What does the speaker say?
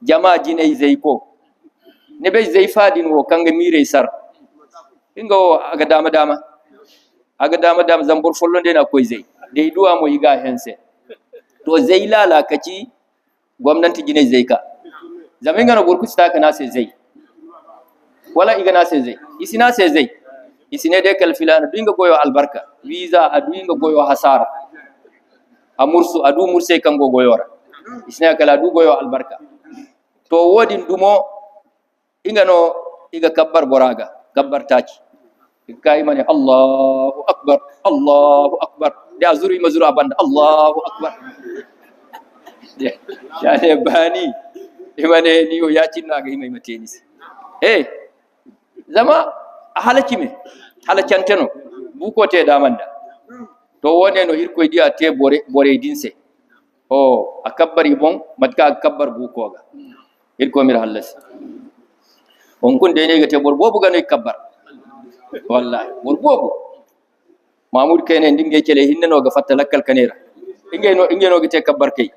jama jinay zai ko ne be zai fadin wo kanga mire sar ingo aga dama zambur follo de na koy zai dai duwa mo yiga hense to zai lala kaci gwamnati jinay zai ka zamin gana burku sta kana sai zai wala igana sai zai isina sai zai isine de kal filana dinga goyo albarka visa adu dinga goyo hasara amursu adu murse kango goyora isina kala adu goyo albarka to wodin dumo ingano iga kabbar boraga kabbar taci kai mane Allahu akbar da azuri mazura banda Allahu akbar ya bani imane ni yo yacin naga himay matenis zama halaki me halakanteno buko te damanda to wone no irko diya te bore dinse o akabbari bon matka akabbar buko ga irko mir hallas on kun de ne ga te borbobu ga no kabbar wallahi borbobu mamud kene ndinge cele hinno ga fatta lakkal kanera inge no ga te kabbar kay